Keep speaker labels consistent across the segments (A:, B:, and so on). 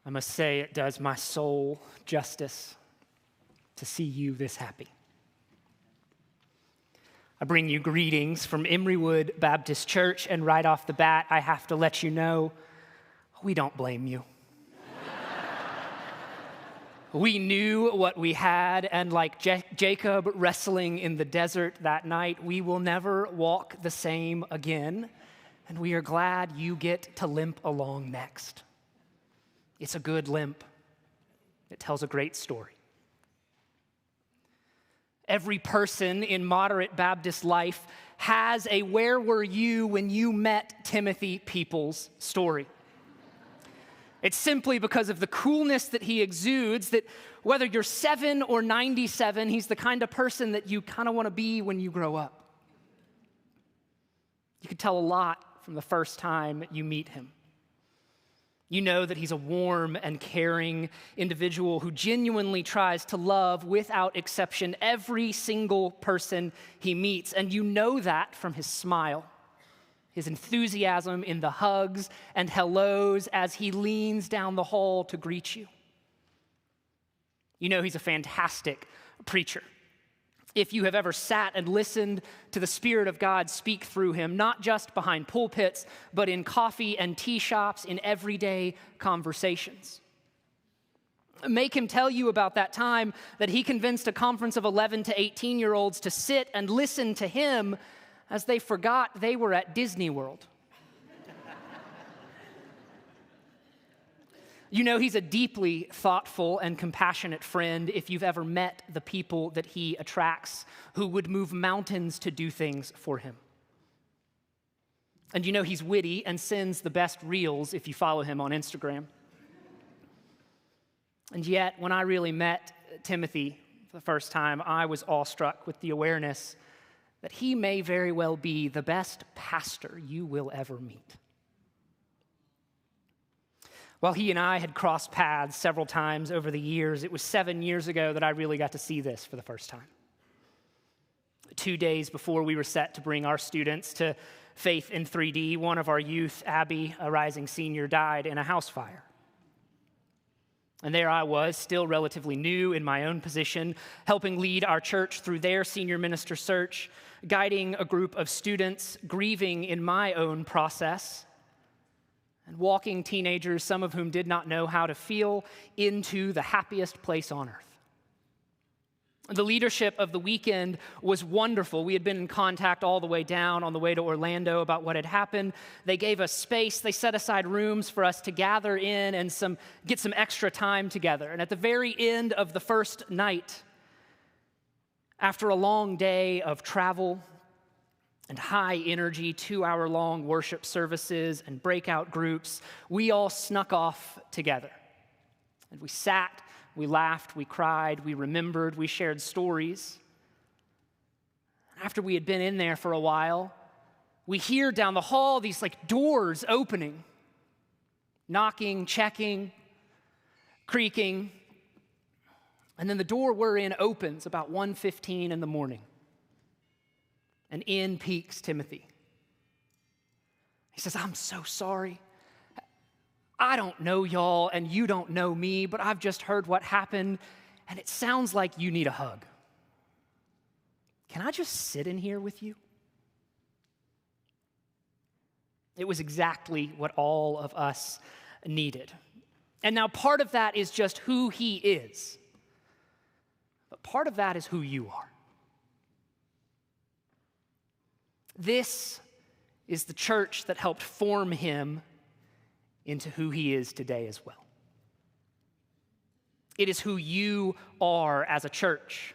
A: I must say it does my soul justice to see you this happy. I bring you greetings from Emerywood Baptist Church, and right off the bat, I have to let you know, we don't blame you. We knew what we had, and like Jacob wrestling in the desert that night, we will never walk the same again, and we are glad you get to limp along next. It's a good limp. It tells a great story. Every person in moderate Baptist life has a "where were you when you met Timothy Peoples" story. It's simply because of the coolness that he exudes that whether you're 7 or 97, he's the kind of person that you kind of want to be when you grow up. You can tell a lot from the first time you meet him. You know that he's a warm and caring individual who genuinely tries to love, without exception, every single person he meets. And you know that from his smile, his enthusiasm in the hugs and hellos as he leans down the hall to greet you. You know he's a fantastic preacher. If you have ever sat and listened to the Spirit of God speak through him, not just behind pulpits, but in coffee and tea shops, in everyday conversations. Make him tell you about that time that he convinced a conference of 11 to 18-year-olds to sit and listen to him as they forgot they were at Disney World. You know he's a deeply thoughtful and compassionate friend if you've ever met the people that he attracts who would move mountains to do things for him. And you know he's witty and sends the best reels if you follow him on Instagram. And yet, when I really met Timothy for the first time, I was awestruck with the awareness that he may very well be the best pastor you will ever meet. While he and I had crossed paths several times over the years, it was 7 years ago that I really got to see this for the first time. 2 days before we were set to bring our students to Faith in 3D, one of our youth, Abby, a rising senior, died in a house fire. And there I was, still relatively new in my own position, helping lead our church through their senior minister search, guiding a group of students, grieving in my own process, and walking teenagers, some of whom did not know how to feel, into the happiest place on earth. The leadership of the weekend was wonderful. We had been in contact all the way down on the way to Orlando about what had happened. They gave us space. They set aside rooms for us to gather in and get some extra time together. And at the very end of the first night, after a long day of travel and high energy, 2-hour-long worship services and breakout groups, we all snuck off together. And we sat, we laughed, we cried, we remembered, we shared stories. After we had been in there for a while, we hear down the hall these doors opening, knocking, checking, creaking. And then the door we're in opens about 1:15 in the morning. And in peeks Timothy. He says, "I'm so sorry. I don't know y'all and you don't know me, but I've just heard what happened and it sounds like you need a hug. Can I just sit in here with you?" It was exactly what all of us needed. And now part of that is just who he is. But part of that is who you are. This is the church that helped form him into who he is today as well. It is who you are as a church.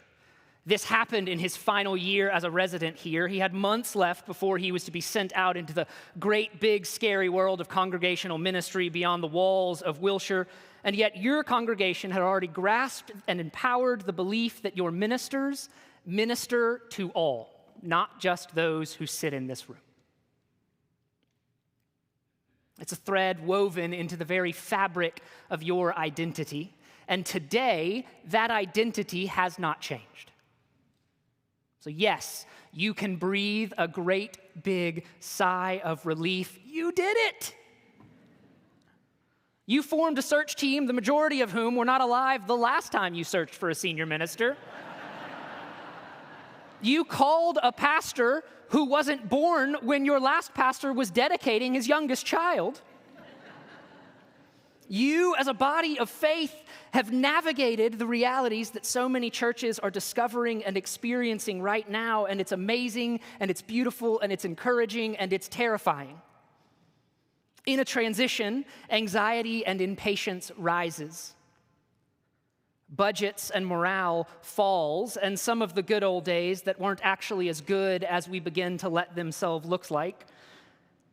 A: This happened in his final year as a resident here. He had months left before he was to be sent out into the great, big, scary world of congregational ministry beyond the walls of Wilshire. And yet your congregation had already grasped and empowered the belief that your ministers minister to all, not just those who sit in this room. It's a thread woven into the very fabric of your identity. And today, that identity has not changed. So yes, you can breathe a great big sigh of relief. You did it! You formed a search team, the majority of whom were not alive the last time you searched for a senior minister. You called a pastor who wasn't born when your last pastor was dedicating his youngest child. You, as a body of faith, have navigated the realities that so many churches are discovering and experiencing right now, and it's amazing, and it's beautiful, and it's encouraging, and it's terrifying. In a transition, anxiety and impatience rises. Budgets and morale falls, and some of the good old days that weren't actually as good as we begin to let themselves look like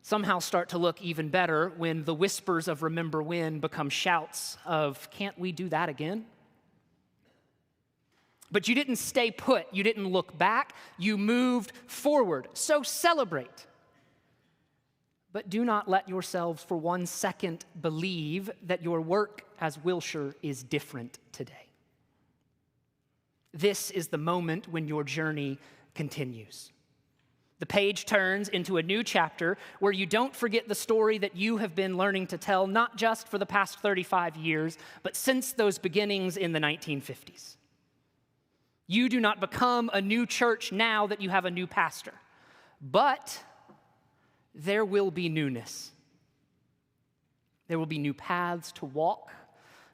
A: somehow start to look even better when the whispers of remember when become shouts of, can't we do that again? But you didn't stay put. You didn't look back. You moved forward. So celebrate. But do not let yourselves for 1 second believe that your work as Wilshire is different today. This is the moment when your journey continues. The page turns into a new chapter where you don't forget the story that you have been learning to tell, not just for the past 35 years, but since those beginnings in the 1950s. You do not become a new church now that you have a new pastor, but there will be newness. There will be new paths to walk,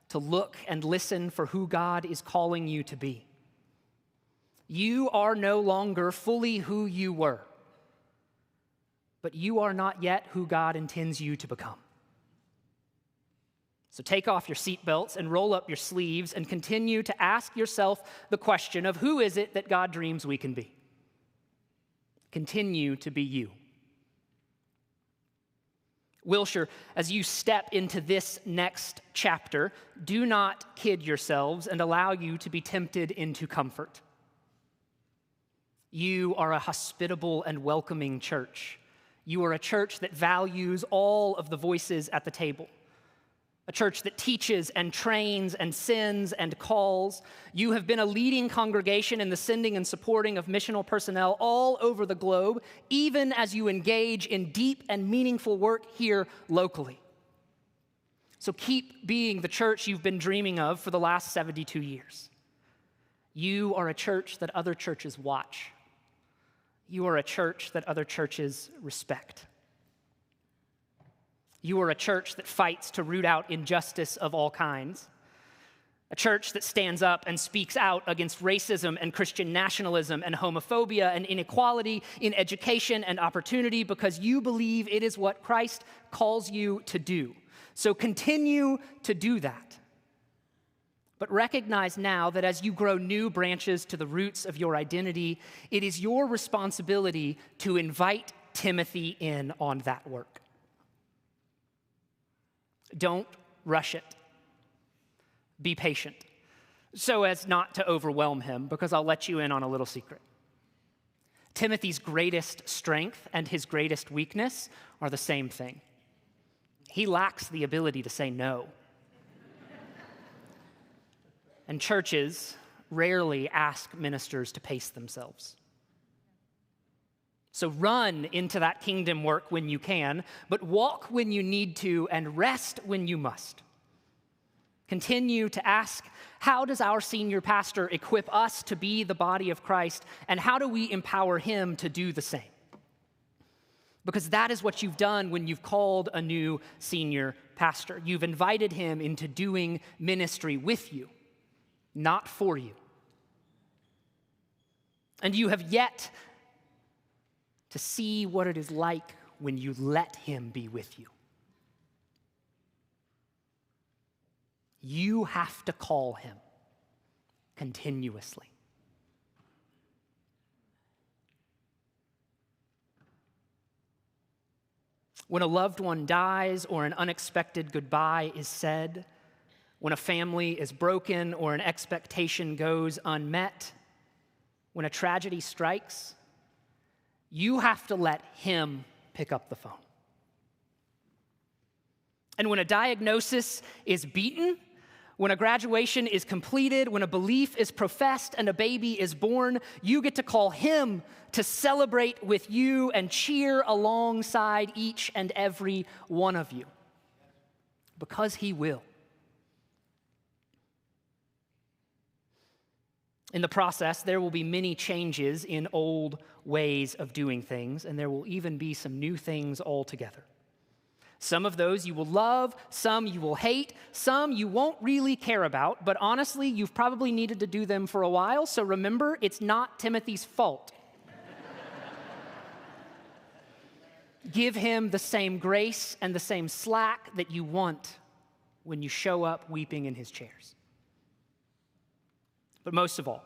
A: to look and listen for who God is calling you to be. You are no longer fully who you were, but you are not yet who God intends you to become. So take off your seatbelts and roll up your sleeves and continue to ask yourself the question of who is it that God dreams we can be? Continue to be you. Wilshire, as you step into this next chapter, do not kid yourselves and allow you to be tempted into comfort. You are a hospitable and welcoming church. You are a church that values all of the voices at the table. A church that teaches and trains and sends and calls. You have been a leading congregation in the sending and supporting of missional personnel all over the globe, even as you engage in deep and meaningful work here locally. So keep being the church you've been dreaming of for the last 72 years. You are a church that other churches watch. You are a church that other churches respect. You are a church that fights to root out injustice of all kinds. A church that stands up and speaks out against racism and Christian nationalism and homophobia and inequality in education and opportunity because you believe it is what Christ calls you to do. So continue to do that. But recognize now that as you grow new branches to the roots of your identity, it is your responsibility to invite Timothy in on that work. Don't rush it. Be patient, so as not to overwhelm him, because I'll let you in on a little secret. Timothy's greatest strength and his greatest weakness are the same thing. He lacks the ability to say no. And churches rarely ask ministers to pace themselves. So run into that kingdom work when you can, but walk when you need to and rest when you must. Continue to ask, how does our senior pastor equip us to be the body of Christ, and how do we empower him to do the same? Because that is what you've done when you've called a new senior pastor. You've invited him into doing ministry with you, not for you. And you have yet to see what it is like when you let him be with you. You have to call him continuously. When a loved one dies or an unexpected goodbye is said, when a family is broken or an expectation goes unmet, when a tragedy strikes, you have to let him pick up the phone. And when a diagnosis is beaten, when a graduation is completed, when a belief is professed and a baby is born, you get to call him to celebrate with you and cheer alongside each and every one of you. because he will. In the process, there will be many changes in old ways of doing things, and there will even be some new things altogether. Some of those you will love, some you will hate, some you won't really care about, but honestly, you've probably needed to do them for a while, so remember, it's not Timothy's fault. Give him the same grace and the same slack that you want when you show up weeping in his chairs. But most of all,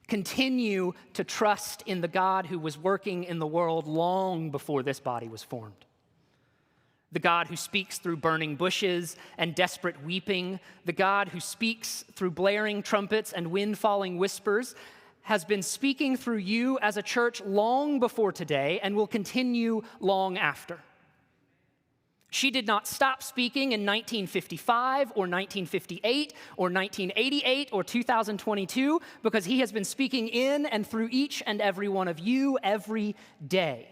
A: continue to trust in the God who was working in the world long before this body was formed. The God who speaks through burning bushes and desperate weeping, the God who speaks through blaring trumpets and wind-falling whispers, has been speaking through you as a church long before today and will continue long after. She did not stop speaking in 1955 or 1958 or 1988 or 2022 because he has been speaking in and through each and every one of you every day.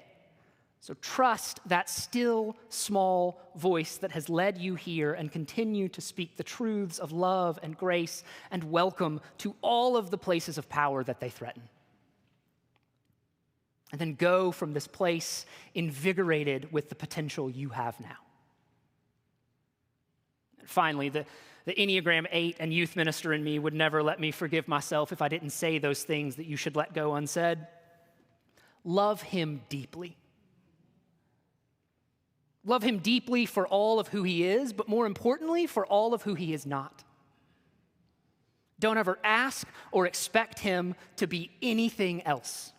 A: So trust that still small voice that has led you here and continue to speak the truths of love and grace and welcome to all of the places of power that they threaten. And then go from this place invigorated with the potential you have now. And finally, the Enneagram 8 and youth minister in me would never let me forgive myself if I didn't say those things that you should let go unsaid. Love him deeply. Love him deeply for all of who he is, but more importantly, for all of who he is not. Don't ever ask or expect him to be anything else.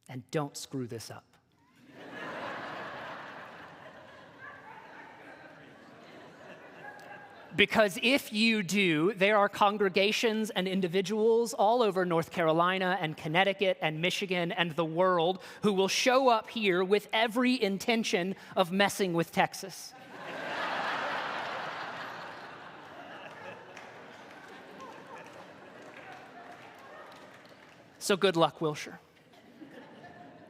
A: And don't screw this up. Because if you do, there are congregations and individuals all over North Carolina and Connecticut and Michigan and the world who will show up here with every intention of messing with Texas. So good luck, Wilshire.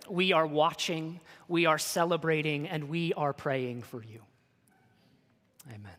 A: We are watching, we are celebrating, and we are praying for you. Amen.